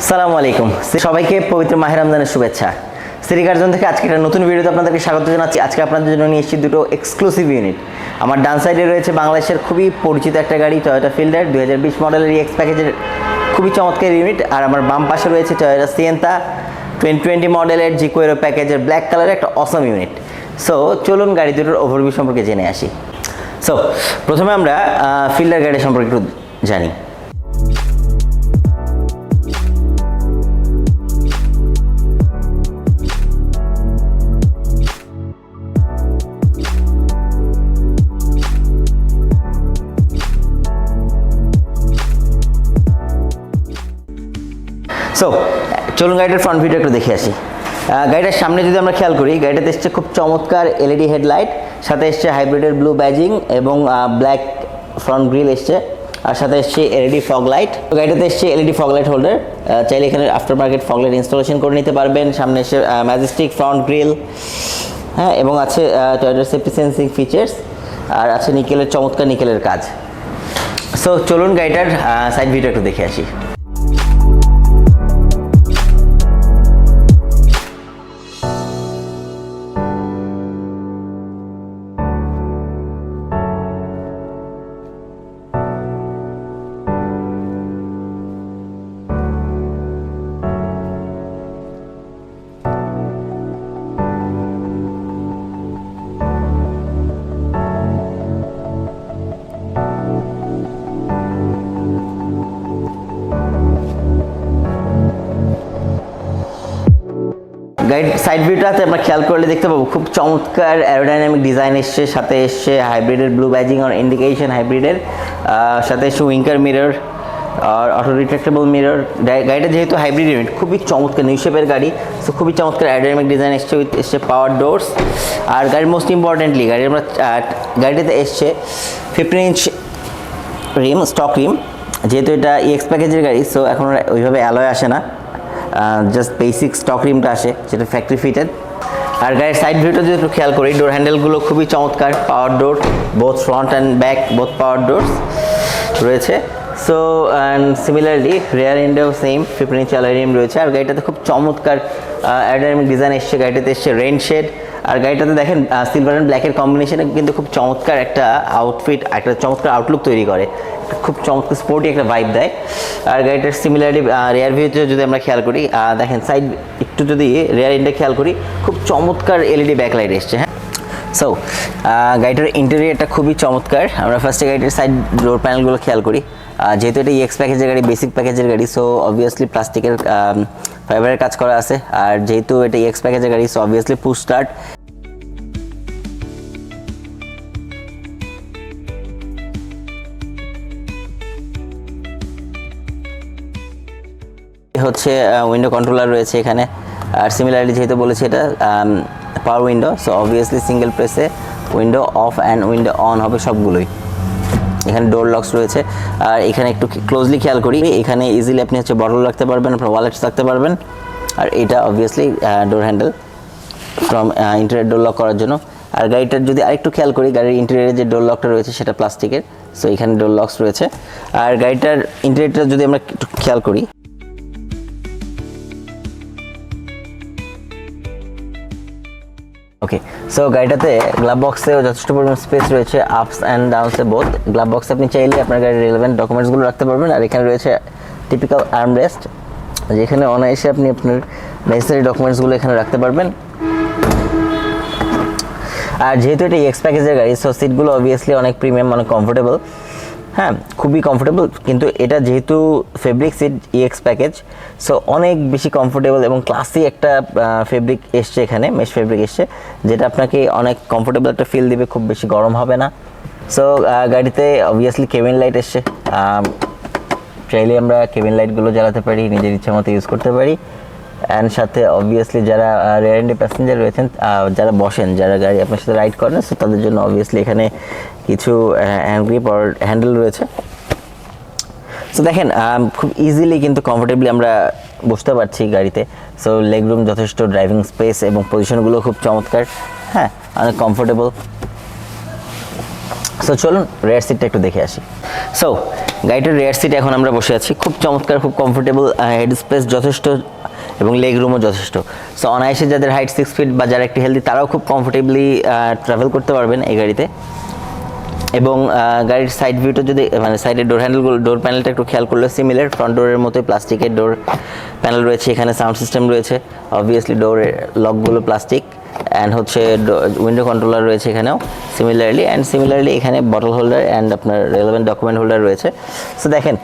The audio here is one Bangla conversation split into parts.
সালামু আলাইকুম, সবাইকে পবিত্র মাহে রমজানের শুভেচ্ছা। সিটি কার জোন থেকে আজকে একটা নতুন ভিডিওতে আপনাদেরকে স্বাগত জানাচ্ছি। আজকে আপনাদের জন্য নিয়ে এসেছি দুটো এক্সক্লুসিভ ইউনিট। আমার ডান সাইডে রয়েছে বাংলাদেশের খুবই পরিচিত একটা গাড়ি টয়োটা ফিল্ডার 2020 মডেলের এক্স প্যাকেজের খুবই চমৎকার ইউনিট। আর আমার বাম পাশে রয়েছে টয়োটা সিয়েন্তা 2020 মডেলের জিকোয়েরো প্যাকেজের ব্ল্যাক কালারের একটা অসম ইউনিট। সো চলুন গাড়ি দুটোর ওভারভিউ সম্পর্কে জেনে আসি। সো প্রথমে আমরা ফিল্ডার গাড়ি সম্পর্কে একটু জানি। সো চলুন গাড়িটার ফ্রন্ট ভিউটা একটু দেখে আসি। গাড়িটার সামনে যদি আমরা খেয়াল করি, গাড়িটাতে এসছে খুব চমৎকার এলইডি হেডলাইট, সাথে এসছে হাইব্রিডের ব্লু ব্যাজিং এবং ব্ল্যাক ফ্রন্ট গ্রিল এসছে, আর সাথে এসছে এলইডি ফগ লাইট। গাড়িটাতে এসছে এলইডি ফগ লাইট হোল্ডার, চাইলে এখানে after market fog light installation করে নিতে পারবেন। সামনে এসে ম্যাজেস্টিক ফ্রন্ট গ্রিল, হ্যাঁ, এবং আছে টয়োটার সেফটি সেন্সিং ফিচার্স, আর আছে নিকেলের চমৎকার নিকেলের কাজ। সো চলুন গাড়িটার সাইড ভিউটা একটু দেখে আসি। গাইড সাইড ভিউটাতে আমরা খেয়াল করলে দেখতে পাবো খুব চমৎকার অ্যারোডাইনামিক ডিজাইন এসছে, সাথে এসছে হাইব্রিডের ব্লু ব্যাজিং আর ইন্ডিকেশন হাইব্রিডের, সাথে এসছে উইঙ্কার মিরর আর অটো রিট্রাক্টেবল মিরর। গাড়িটা যেহেতু হাইব্রিড ইউনিট, খুবই চমৎকার নিউ শেপের গাড়ি, সো খুবই চমৎকার অ্যারোডাইনামিক ডিজাইন এসছে পাওয়ার ডোরস। আর গাড়ির মোস্ট ইম্পর্টেন্টলি গাড়িটাতে এসছে 15 ইঞ্চ রিম, স্টক রিম। যেহেতু এটা এক্স প্যাকেজের গাড়ি, সো এখন ওইভাবে অ্যালয় আসে না, জাস্ট বেসিক স্টক রিমটা আসে, যেটা ফ্যাক্টরি ফিটেড। আর গাড়ির সাইড ভিউটা যদি একটু খেয়াল করি, ডোর হ্যান্ডেলগুলো খুবই চমৎকার, power door, both front and back both power doors রয়েছে। সো অ্যান্ড সিমিলারলি রেয়ার এন্ডেও সেম 15 ইঞ্চ অ্যালয় রিম রয়েছে। আর গাড়িটাতে খুব চমৎকার অ্যারোডাইনামিক ডিজাইন এসছে, গাড়িটাতে এসছে রেন শেড। আর গাড়িটাতে দেখেন সিলভার অ্যান্ড ব্ল্যাকের কম্বিনেশনে কিন্তু খুব চমৎকার একটা আউটফিট, একটা চমৎকার আউটলুক তৈরি করে, খুব চমৎকার স্পোর্টি একটা ভাইব দেয়। আর গাড়িটার সিমিলারলি রেয়ার ভিউতে যদি আমরা খেয়াল করি, দেখেন সাইড একটু যদি রেয়ার এন্ডে খেয়াল করি, খুব চমৎকার এলইডি ব্যাকলাইট এসছে। হ্যাঁ, সো গাড়িটার ইন্টেরিয়রটা খুবই চমৎকার। আমরা ফার্স্টে গাড়িটার সাইড ডোর প্যানেলগুলো খেয়াল করি। যেহেতু এটা এক্স প্যাকেজের গাড়ি, বেসিক প্যাকেজের গাড়ি, সো অবভিয়াসলি প্লাস্টিকের ফাইবারের কাজ করা আছে। আর যেহেতু এটা এক্স প্যাকেজের গাড়ি, সো অবভিয়াসলি পুশ স্টার্ট। হচ্ছে উইন্ডো কন্ট্রোলার রয়েছে এখানে। আর সিমিলারলি যেহেতু বলেছি এটা power window, so obviously single প্রেসে window off and window on হবে সবগুলোই। এখানে ডোর লকস রয়েছে। আর এখানে একটু ক্লোজলি খেয়াল করি, এখানে ইজিলি আপনি হচ্ছে বটল রাখতে পারবেন, আপনার ওয়ালেটস রাখতে পারবেন। আর এটা obviously door handle from interior door lock করার জন্য। আর গাড়িটার যদি আরেকটু খেয়াল করি, গাড়ির ইন্টেরিয়রে যে ডোর লকটা রয়েছে সেটা প্লাস্টিকের, সো এখানে ডোর লকস রয়েছে। আর গাড়িটার ইন্টেরিয়রটা যদি আমরা একটু খেয়াল করি, ওকে, সো গাড়িটাতে গ্লাভ বক্সেও যথেষ্ট পরিমাণ স্পেস রয়েছে, আপস অ্যান্ড ডাউনসে বোথ। গ্লাভ বক্সে আপনি চাইলে আপনার গাড়ির রিলেভেন্ট ডকুমেন্টসগুলো রাখতে পারবেন। আর এখানে রয়েছে টিপিক্যাল আর্মরেস্ট, যেখানে অনায়াসে আপনি আপনার নেসেসারি ডকুমেন্টসগুলো এখানে রাখতে পারবেন। আর যেহেতু এটা এক্স প্যাকেজের গাড়ি, সো সিটগুলো অবভিয়াসলি অনেক প্রিমিয়াম, অনেক কমফোর্টেবল, হ্যাঁ, খুবই কমফোর্টেবল। কিন্তু এটা যেহেতু fabric seat X package, so অনেক বেশি কমফোর্টেবল এবং ক্লাসি একটা ফেব্রিক এসছে, এখানে মেশ ফেব্রিক এসছে, যেটা আপনাকে অনেক কমফোর্টেবল একটা ফিল দিবে, খুব বেশি গরম হবে না। সো গাড়িতে অবভিয়াসলি কেবিন লাইট এসছে, চাইলে আমরা কেবিন লাইটগুলো জ্বালাতে পারি, নিজের ইচ্ছা মতো ইউজ করতে পারি। অ্যান্ড সাথে অবভিয়াসলি যারা রেয়ার এন্ডে প্যাসেঞ্জার রয়েছেন, যারা বসেন, যারা গাড়ি আপনার সাথে রাইড করেন, সো তাদের জন্য অবভিয়াসলি এখানে কিছু হ্যান্ড গ্রিপ আর হ্যান্ডেল রয়েছে। সো দেখেন খুব ইজিলি কিন্তু কমফোর্টেবলি আমরা বসতে পারছি গাড়িতে। সো লেগ রুম যথেষ্ট, ড্রাইভিং স্পেস এবং পজিশনগুলো খুব চমৎকার, হ্যাঁ, অনেক কমফোর্টেবল। সো চলুন রেয়ার সিটটা একটু দেখে আসি। সো গাড়িটার রেয়ার সিট এখন আমরা বসে আছি, খুব চমৎকার, খুব কমফোর্টেবল, হেড স্পেস যথেষ্ট এবং লেগ রুমও যথেষ্ট। সো অনায়াসে যাদের হাইট 6 ফিট বা যারা একটু হেলদি তারাও খুব কমফোর্টেবলি ট্রাভেল করতে পারবেন এই গাড়িতে। এবং গাড়ির সাইড ভিউটা যদি মানে সাইডের ডোর হ্যান্ডেলগুলো, ডোর প্যানেলটা একটু খেয়াল করলে সিমিলার ফ্রন্ট ডোরের মতোই প্লাস্টিকের ডোর প্যানেল রয়েছে, এখানে সাউন্ড সিস্টেম রয়েছে, অবভিয়াসলি ডোরের লকগুলো প্লাস্টিক, অ্যান্ড হচ্ছে উইন্ডো কন্ট্রোলার রয়েছে এখানেও সিমিলারলি এখানে বটল হোল্ডার অ্যান্ড আপনার রেলেভেন্ট ডকুমেন্ট হোল্ডার রয়েছে। সো দেখেন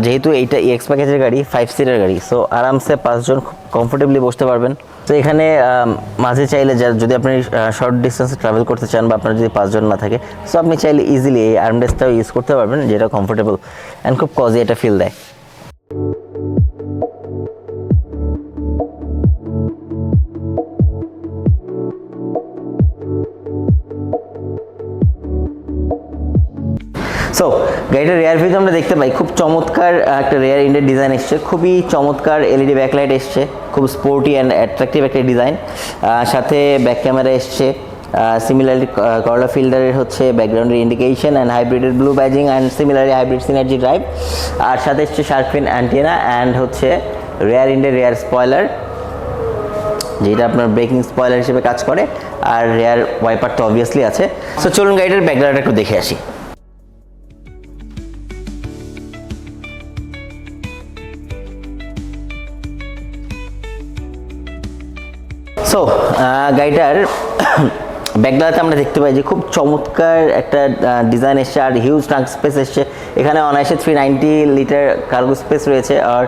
যেহেতু এইটা EX প্যাকেজের গাড়ি, 5 সিটার গাড়ি, সো আরামসে 5 জন খুব কমফোর্টেবলি বসতে পারবেন। তো এখানে মাঝে চাইলে যদি আপনি শর্ট ডিস্টেন্সে ট্রাভেল করতে চান বা আপনার যদি 5 জন না থাকে, সো আপনি চাইলে ইজিলি এই আর্মরেস্টটাও ইউজ করতে পারবেন, যেটা কমফোর্টেবল অ্যান্ড খুব কজি একটা ফিল দেয়। সো গাড়িটার রেয়ার ভিউতে আমরা দেখতে পাই খুব চমৎকার একটা রেয়ার ইন্ডের ডিজাইন এসছে, খুবই চমৎকার LED ব্যাকলাইট এসছে, খুব স্পোর্টি অ্যান্ড অ্যাট্রাকটিভ একটা ডিজাইন, সাথে ব্যাক ক্যামেরা এসছে, সিমিলারলি করলা ফিল্ডারের হচ্ছে ব্যাকগ্রাউন্ডের ইন্ডিকেশন অ্যান্ড হাইব্রিডের blue badging and similarly hybrid synergy drive, আর সাথে এসছে শার্ক ফিন অ্যান্টেনা অ্যান্ড হচ্ছে রেয়ার ইন্ডের রেয়ার স্পয়লার, যেটা আপনার ব্রেকিং স্পয়লার হিসেবে কাজ করে, আর রেয়ার ওয়াইপার তো অবভিয়াসলি আছে। সো চলুন গাড়িটার ব্যাকগ্রাউন্ডটা একটু দেখে আসি। সো গাড়িটার ব্যাকগ্রাউন্ডে আমরা দেখতে পাই যে খুব চমৎকার একটা ডিজাইন এসছে আর হিউজ ট্রাঙ্ক স্পেস এসছে, এখানে অনায়াসে 390 লিটার কার্গো স্পেস রয়েছে, আর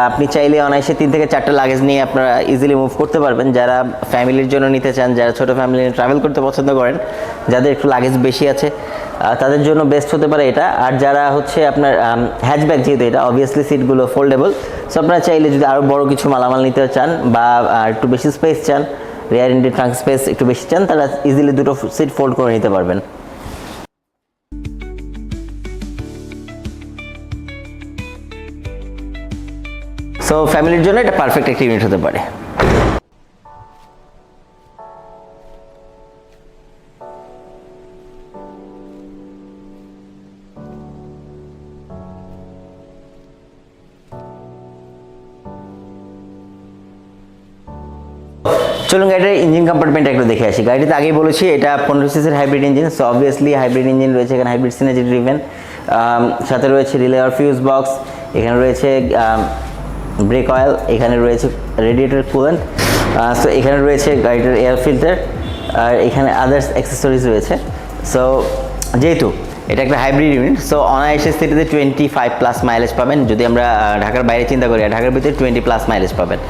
আপনি চাইলে অনায়াসে 3 থেকে 4টা লাগেজ নিয়ে আপনারা ইজিলি মুভ করতে পারবেন। যারা ফ্যামিলির জন্য নিতে চান, যারা ছোটো ফ্যামিলি নিয়ে ট্রাভেল করতে পছন্দ করেন, যাদের একটু লাগেজ বেশি আছে তাদের জন্য বেস্ট হতে পারে এটা। আর যারা হচ্ছে আপনার হ্যাচব্যাক, যেহেতু এটা অবভিয়াসলি সিটগুলো ফোল্ডেবল, সো আপনারা চাইলে যদি আরও বড় কিছু মালামাল নিতে চান বা একটু বেশি স্পেস চান, রেয়ার ইন্ডের ট্রাঙ্ক স্পেস একটু বেশি চান, তারা ইজিলি দুটো সিট ফোল্ড করে নিতে পারবেন। সো ফ্যামিলির জন্য এটা পারফেক্ট একটা ইউনিট হতে পারে। চলুন গাড়িটার ইঞ্জিন কম্পার্টমেন্ট একটু দেখে আসি। গাড়িতে আগেই বলেছি এটা 15 সিসির hybrid engine, so obviously hybrid engine রয়েছে এখানে, হাইব্রিড সিনার্জি ড্রিভেন, সাথে রয়েছে রিলে আর ফিউজ বক্স, এখানে রয়েছে ব্রেক অয়েল, এখানে রয়েছে রেডিয়েটর কুলেন্ট, সো এখানে রয়েছে গাড়িটার এয়ার ফিল্টার, আর এখানে আদার্স অ্যাক্সেসরিজ রয়েছে। সো যেহেতু এটা একটা হাইব্রিড ইউনিট, সো অনায়াসে সিটিতে 25+ মাইলেজ পাবেন। যদি আমরা ঢাকার বাইরে চিন্তা করি, ঢাকার ভিতরে 20+ মাইলেজ পাবেন।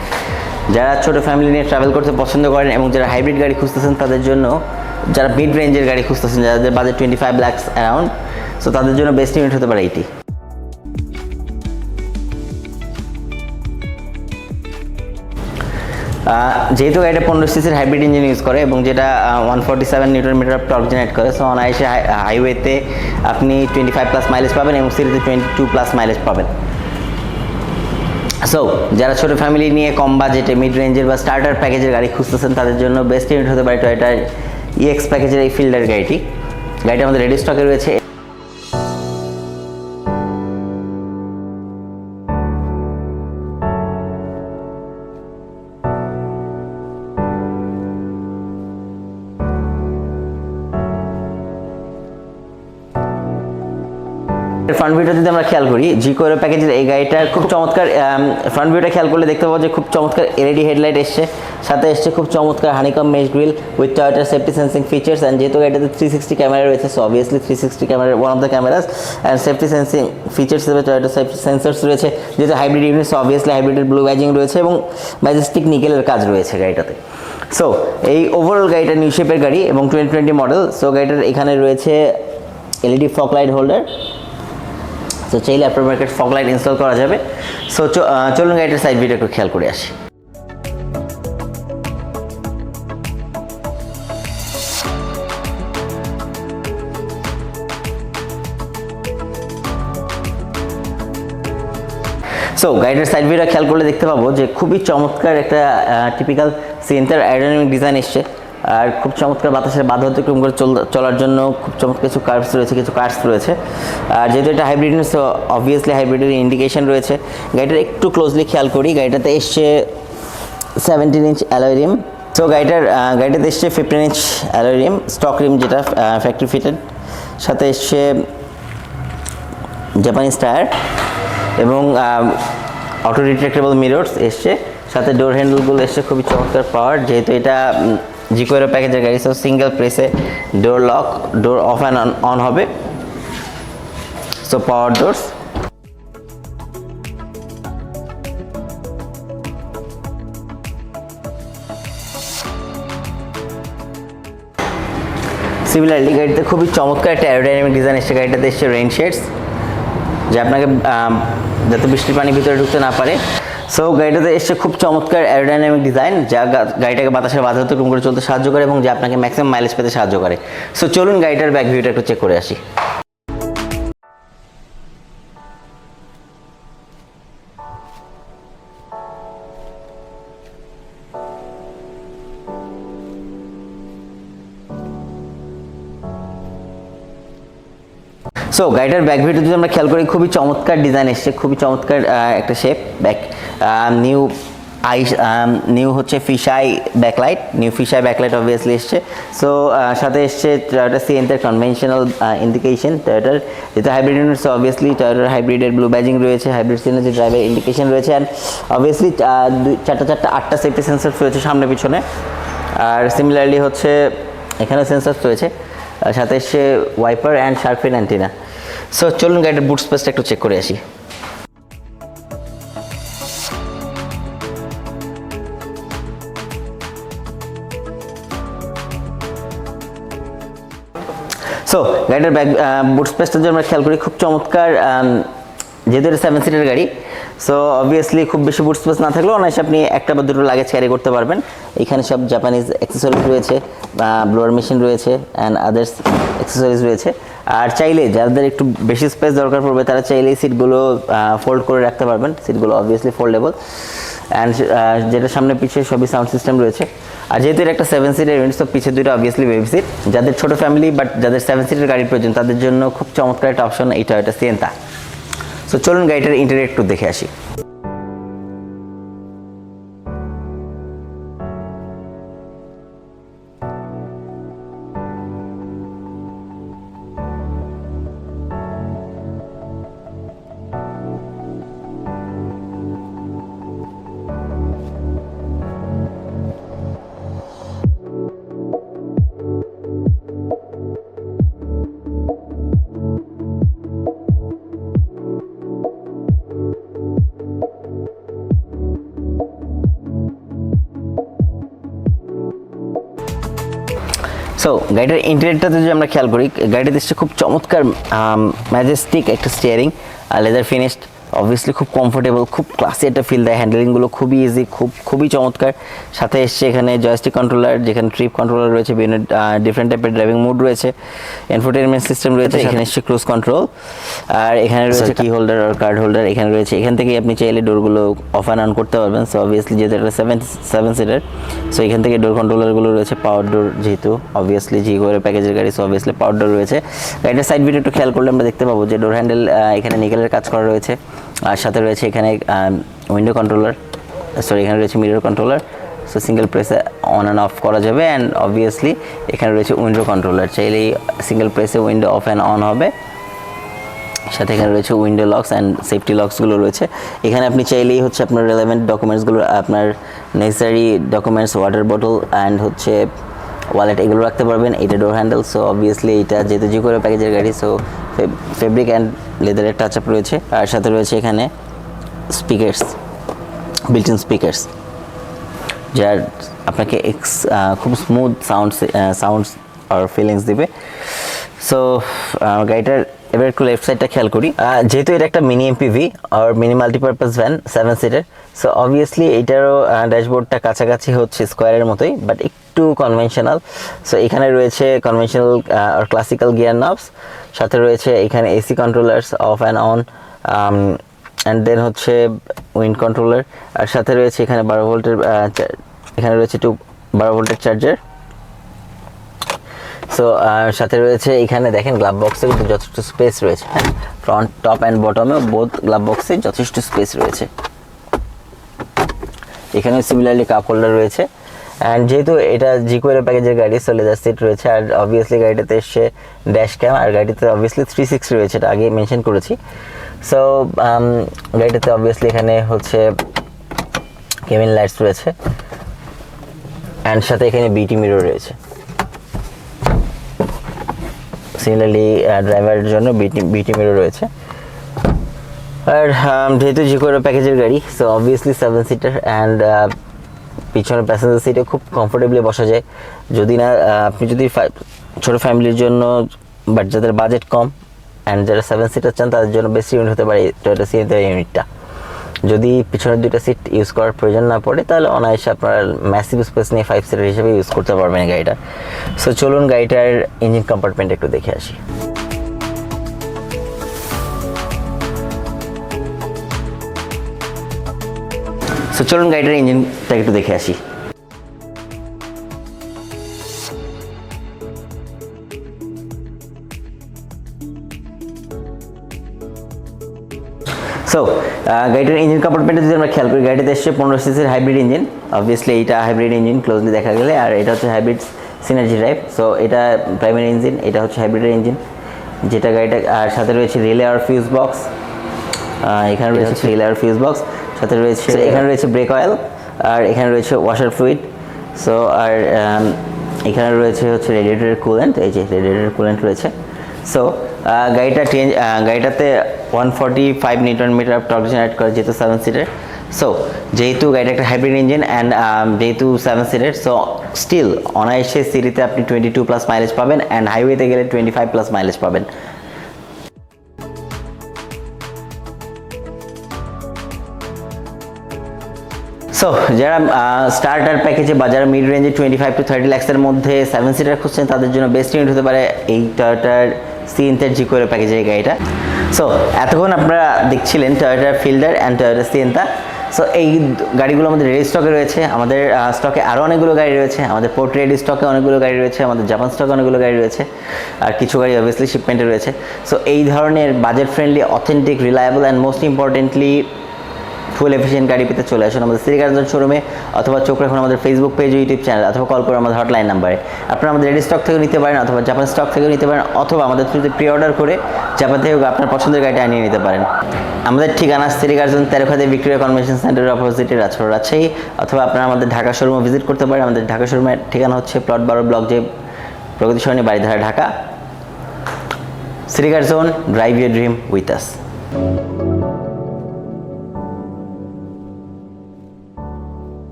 যারা ছোটো ফ্যামিলি নিয়ে ট্রাভেল করতে পছন্দ করেন এবং যারা হাইব্রিড গাড়ি খুঁজতেছেন তাদের জন্য, যারা মিড রেঞ্জের গাড়ি খুঁজতেছেন, যাদের বাজেট 25 লাখ অ্যারাউন্ড, সো তাদের জন্য বেস্ট ইউনিট হতে পারে এইটি। যেহেতু গাড়িটা 15 সিসির হাইব্রিড ইঞ্জিন ইউজ করে এবং যেটা 147 নিউটন মিটার টর্ক জেনারেট করে, সো অনায়াসে হাইওয়েতে আপনি 25+ মাইলেজ পাবেন এবং সিটিতে 22+ মাইলেজ পাবেন। সো যারা ছোটো ফ্যামিলি নিয়ে কম বাজেটে মিড রেঞ্জের বা স্টার্টার প্যাকেজের গাড়ি খুঁজতেছেন তাদের জন্য বেস্ট ইউনিট হতে পারে টয়োটার EX প্যাকেজের এই ফিল্ডার গাড়িটি। গাড়িটা আমাদের রেডি স্টকে রয়েছে। ফ্রন্ট ভিউটা যদি আমরা খেয়াল করি, জিকোয়ের প্যাকেজের এই গাড়িটার খুব চমৎকার ফ্রন্ট ভিউটা খেয়াল করলে দেখতে পাবো যে খুব চমৎকার LED হেডলাইট এসছে, সাথে এসছে খুব চমৎকার হানিকম মেশ গ্রিল উইথ টয়োটার সেফটি সেন্সিং ফিচার্স, অ্যান্ড যেহেতু গাড়িটাতে 360 ক্যামেরা রয়েছে, so obviously 360 camera one of the cameras and safety sensing features হিসেবে টয়োটার সেফটি সেন্সার্স রয়েছে। যেহেতু হাইব্রিড ইউনিট, সো অবভিয়াসলি হাইব্রিডের ব্লু ব্যাজিং রয়েছে এবং ম্যাজেস্টিক নিকেলের কাজ রয়েছে গাড়িটাতে। সো এই ওভারঅল গাড়িটা নিউ শেপের গাড়ি এবং 2020 মডেল। সো গাড়িটার এখানে রয়েছে LED fog light holder, so চাইলে আপনার মার্কেট ফগ লাইট ইনস্টল করা যাবে। সো চলুন গাড়িটার সাইড ভিউটা একটু খেয়াল করে আসি। সো গাড়িটার সাইড ভিউটা খেয়াল করলে দেখতে পাবো যে খুবই চমৎকার একটা টিপিক্যাল সেন্টার অ্যারোডাইনামিক ডিজাইন এসছে, আর খুব চমৎকার বাতাসের বাধা অতিক্রম করে চলার জন্য খুব চমৎকার কিছু কার্ভস রয়েছে, কিছু কার্ভস রয়েছে। আর যেহেতু এটা হাইব্রিড, সো অবভিয়াসলি হাইব্রিডের ইন্ডিকেশন রয়েছে। গাড়িটার একটু ক্লোজলি খেয়াল করি, গাড়িটাতে এসছে 17 ইঞ্চ অ্যালয় রিম। সো গাড়িটাতে এসছে 15 ইঞ্চ অ্যালয় রিম, স্টক রিম যেটা ফ্যাক্টরি ফিটেড, সাথে এসছে জাপানিজ টায়ার এবং অটো রিট্রাক্টেবল মিররস এসছে, সাথে ডোর হ্যান্ডেলগুলো এসছে খুবই চমৎকার পাওয়ার। যেহেতু এটা জিকোয়েরো প্যাকেজের গাড়ি, সো সিঙ্গেল প্রেসে ডোর অফ অ্যান্ড অন হবে, সো পাওয়ার ডোরস। সিমিলারলি গাড়িতে খুবই চমৎকার একটা অ্যারোডাইনামিক ডিজাইন এসছে। গাড়িটাতে এসছে রেইন শেডস, যে আপনাকে যাতে বৃষ্টির পানি ভিতরে ঢুকতে না পারে। সো গাড়িটাতে এসছে খুব চমৎকার অ্যারোডাইনামিক ডিজাইন, যা গাড়িটাকে বাতাসের বাধা অতিক্রম করে চলতে সাহায্য করে এবং যা আপনাকে ম্যাক্সিমাম মাইলেজ পেতে সাহায্য করে। সো চলুন গাড়িটার ব্যাক ভিউটা একটু চেক করে আসি। সো গাড়িটার ব্যাক ভিউটা যদি আমরা খেয়াল করি, খুবই চমৎকার ডিজাইন এসছে, খুবই চমৎকার একটা শেপ। ব্যাক নিউ হচ্ছে fisheye backlight, new fisheye backlight obviously এসছে। সো সাথে এসছে টয়োটা সিএনটার কনভেনশনাল ইন্ডিকেশন, টয়োটার যেহেতু হাইব্রিড ইউনিট, সো অবভিয়াসলি টয়োটার হাইব্রিডের ব্লু ব্যাজিং রয়েছে, হাইব্রিড সিএনের যে ড্রাইভার ইন্ডিকেশন রয়েছে, অ্যান্ড অবভিয়াসলি আটটা সেফটি সেন্সার রয়েছে সামনে পিছনে। আর সিমিলারলি হচ্ছে এখানেও সেন্সার রয়েছে, সাথে এসছে wiper and shark fin antenna. So চলুন গাড়িটার বুট স্পেসটা একটু চেক করে আসি। সো গাড়িটার বুট স্পেসটা যদি আমরা খেয়াল করি, খুব চমৎকার। যেহেতু এটা 7 সিটের গাড়ি, সো অবভিয়াসলি খুব বেশি বুট স্পেস না থাকলেও অনায়াসে আপনি একটা বা দুটো লাগেজ ক্যারি করতে পারবেন। এখানে সব জাপানিজ অ্যাক্সেসরিজ রয়েছে, ব্লোয়ার মেশিন রয়েছে অ্যান্ড আদার্স অ্যাক্সেসরিজ রয়েছে। আর চাইলে যাদের একটু বেশি স্পেস দরকার পড়বে, তারা চাইলেই সিটগুলো ফোল্ড করে রাখতে পারবেন। সিটগুলো অবভিয়াসলি ফোল্ডেবল, অ্যান্ড যেটা সামনে পিছিয়ে সবই সাউন্ড সিস্টেম রয়েছে। আর যেহেতু এটা একটা 7 সিটের ইউনিট, তো পিছিয়ে দুটো অবভিয়াসলি বেবি সিট। যাদের ছোটো ফ্যামিলি বাট যাদের 7 সিটের গাড়ির প্রয়োজন, তাদের জন্য খুব চমৎকার একটা অপশন এই টয়োটা সিয়েন্তা। সো চলুন গাড়িটার ইন্টেরিয়র একটু দেখে আসি। সো গাড়িটার ইন্টেরিয়রটাতে যদি আমরা খেয়াল করি, গাড়িটাতে এসছে খুব চমৎকার ম্যাজেস্টিক একটা স্টিয়ারিং, লেদার ফিনিশড, অবভিয়াসলি খুব কমফোর্টেবল, খুব ক্লাসি একটা ফিল দেয়। হ্যান্ডেলিংগুলো খুবই ইজি, খুবই চমৎকার। সাথে এসছে এখানে জয়স্টিক কন্ট্রোলার, যেখানে ট্রিপ কন্ট্রোলার রয়েছে, বিভিন্ন ডিফারেন্ট টাইপের ড্রাইভিং মোড রয়েছে, এনফোটেনমেন্ট সিস্টেম রয়েছে, এখানে এসছে ক্রুজ কন্ট্রোল, আর এখানে রয়েছে কি হোল্ডার আর কার্ড হোল্ডার এখানে রয়েছে। এখান থেকে আপনি চাইলে ডোরগুলো অফ অ্যান্ড অন করতে পারবেন। সো অবভিয়াসলি যেহেতু এটা 7 সিটার, সো এখান থেকে ডোর কন্ট্রোলারগুলো রয়েছে, পাওয়ার ডোর, যেহেতু অবভিয়াসলি জিগোয়ের প্যাকেজের গাড়ি, সো অবভিয়াসলি পাওয়ার ডোর রয়েছে। গাড়িটার সাইড ভিউ একটু খেয়াল করলে আমরা দেখতে পাবো যে ডোর হ্যান্ডেল এখানে নিকেলের কাজ করা রয়েছে, আর সাথে রয়েছে এখানে উইন্ডো কন্ট্রোলার, সরি এখানে রয়েছে মিরর কন্ট্রোলার। সো সিঙ্গেল প্রেসে অন অ্যান্ড অফ করা যাবে, অ্যান্ড অবভিয়াসলি এখানে রয়েছে উইন্ডো কন্ট্রোলার, চাইলেই সিঙ্গেল প্রেসে উইন্ডো অফ অ্যান্ড অন হবে। সাথে এখানে রয়েছে উইন্ডো লকস অ্যান্ড সেফটি লকসগুলো রয়েছে। এখানে আপনি চাইলেই হচ্ছে আপনার রেলেভেন্ট ডকুমেন্টসগুলো, আপনার necessary documents, water bottle and হচ্ছে ওয়ালেট, এগুলো রাখতে পারবেন। এটা ডোর হ্যান্ডেল, সো অবভিয়াসলি এটা যেহেতু জিকোয়ের প্যাকেজের গাড়ি, সো ফেব্রিক অ্যান্ড লেদারের টাচ আপ রয়েছে। আর সাথে রয়েছে এখানে স্পিকার্স, বিল্ট ইন স্পিকার্স, যার আপনাকে খুব স্মুথ সাউন্ডস আর ফিলিংস দিবে। সো গাড়িটার এবার একটু লেফট সাইডটা খেয়াল করি। যেহেতু এটা একটা মিনি এমপিভি আর mini multipurpose van 7 seater, so obviously এটারও ড্যাশবোর্ডটা কাছাকাছি হচ্ছে স্কোয়ারের মতোই, বাট একটু কনভেনশনাল। সো এখানে রয়েছে কনভেনশনাল আর ক্লাসিক্যাল গিয়ার নবস, সাথে রয়েছে এখানে AC controllers off and on, and then হচ্ছে উইন্ড কন্ট্রোলার, আর সাথে রয়েছে এখানে 12 ভোল্টের, এখানে রয়েছে 12 ভোল্টের চার্জার, সো সাথে রয়েছে এখানে দেখেন গ্লাভ বক্সে কিন্তু যথেষ্ট স্পেস রয়েছে, হ্যাঁ, ফ্রন্ট টপ অ্যান্ড বটমে বোথ গ্লাভ বক্সে যথেষ্ট স্পেস রয়েছে। এখানে সিমিলারলি কাপ হোল্ডার রয়েছে। অ্যান্ড যেহেতু এটা জিকোয়ের প্যাকেজের গাড়ি, সো লেদার সিট রয়েছে, আর অবভিয়াসলি গাড়িটাতে এসছে ড্যাশ ক্যাম, আর গাড়িতে অবভিয়াসলি 360 রয়েছে, এটা আগে মেনশন করেছি। সো গাড়িটাতে অবভিয়াসলি এখানে হচ্ছে কেবিন লাইটস রয়েছে, অ্যান্ড সাথে এখানে বিটি মিরর রয়েছে। সিমিলারলি ড্রাইভারের জন্য বিটি মিরর রয়েছে। আর যেহেতু জিকোয়ের প্যাকেজের গাড়ি, সো অবভিয়াসলি 7 সিটার, অ্যান্ড পিছনের প্যাসেঞ্জার সিটে খুব কমফোর্টেবলি বসা যায়। যদি না আপনি যদি ছোটো ফ্যামিলির জন্য, বাট যাদের বাজেট কম অ্যান্ড যারা 7 সিটার চান তাদের জন্য বেস্ট ইউনিট হতে পারে টয়োটা সিএনজি ইউনিটটা। যদি পিছনের 2টা সিট ইউজ করার প্রয়োজন না পড়ে, তাহলে অনায়াসে আপনারা ম্যাসিভ স্পেস নিয়ে 5 সিটার হিসেবে ইউজ করতে পারবেন এই গাড়িটা। সো চলুন গাড়িটার ইঞ্জিন কম্পার্টমেন্ট একটু দেখে আসি। সো চলুন গাড়িটার ইঞ্জিনটা একটু দেখে আসি। সো গাড়িটার ইঞ্জিন কম্পার্টমেন্টে যদি আমরা খেয়াল করি, গাড়িতে এসছে 15 সিসির হাইব্রিড ইঞ্জিন। অবভিয়াসলি এইটা হাইব্রিড ইঞ্জিন ক্লোজলি দেখা গেলে, আর এটা হচ্ছে হাইব্রিড সিনার্জি ড্রাইভ। সো এটা প্রাইমারি ইঞ্জিন, এটা হচ্ছে হাইব্রিডের ইঞ্জিন, যেটা গাড়িটা। আর সাথে রয়েছে রিলে আর ফিউজ বক্স, এখানে রয়েছে রিলে আর ফিউজ বক্স, সাথে রয়েছে এখানে রয়েছে ব্রেক অয়েল, আর এখানে রয়েছে ওয়াশার ফ্লুইড। সো আর এখানে রয়েছে হচ্ছে রেডিয়েটরের কুলেন্ট, এই যে রেডিয়েটরের কুলেন্ট রয়েছে। সো গাড়িটাতে 145 নিউটন মিটার টর্ক জেনারেট করে, যেহেতু 7 সিটার। সো যেহেতু গাড়িটা একটা হাইব্রিড ইঞ্জিন অ্যান্ড যেহেতু 7 সিটার, সো স্টিল অনায়াসে সিটিতে আপনি 22+ মাইলেজ পাবেন, অ্যান্ড হাইওয়েতে গেলে 25+ মাইলেজ পাবেন। সো যারা স্টার্টার প্যাকেজে বা যারা মিড রেঞ্জে 25 to 30 লাখসের মধ্যে 7 সিটার খুঁজছেন, তাদের জন্য বেস্ট ইউনিট হতে পারে এই টয়োটার সিএনজি জিকোয়ের প্যাকেজের এই গাড়িটা। সো এতক্ষণ আপনারা দেখছিলেন টয়োটার ফিল্ডার অ্যান্ড টয়োটার সিয়েন্তা। সো এই গাড়িগুলো আমাদের রেডি স্টকে রয়েছে, আমাদের স্টকে আরও অনেকগুলো গাড়ি রয়েছে, আমাদের পোর্ট রেডি স্টকে অনেকগুলো গাড়ি রয়েছে, আমাদের জাপান স্টকে অনেকগুলো গাড়ি রয়েছে, আর কিছু গাড়ি অবভিয়াসলি শিপমেন্টে রয়েছে। সো এই ধরনের budget friendly, authentic, reliable and most importantly full efficient গাড়ি পেতে চলে আসুন আমাদের সিটি কার্জন শোরুমে, অথবা চোখ রাখুন আমাদের ফেসবুক পেজ, ইউটিউব চ্যানেল, অথবা কল করে আমাদের হটলাইন নাম্বারে। আপনারা আমাদের রেডি স্টক থেকেও নিতে পারেন, অথবা জাপান স্টক থেকেও নিতে পারেন, অথবা আমাদের থ্রুতে প্রি অর্ডার করে জাপান থেকে আপনার পছন্দের গাড়িটা আনিয়ে নিতে পারেন। আমাদের ঠিকানা সিটি কার্জন, তেরোখাদি ভিক্টোরিয়া কনভেনশন সেন্টারের অপোজিটে, রাজপুর, রাজশাহী। অথবা আপনারা আমাদের ঢাকা শোরুমে ভিজিট করতে পারেন। আমাদের ঢাকা শোরুমের ঠিকানা হচ্ছে প্লট 12 ব্লক যে, Pragati Sarani, Baridhara, Dhaka. City Curzon, drive your dream with us.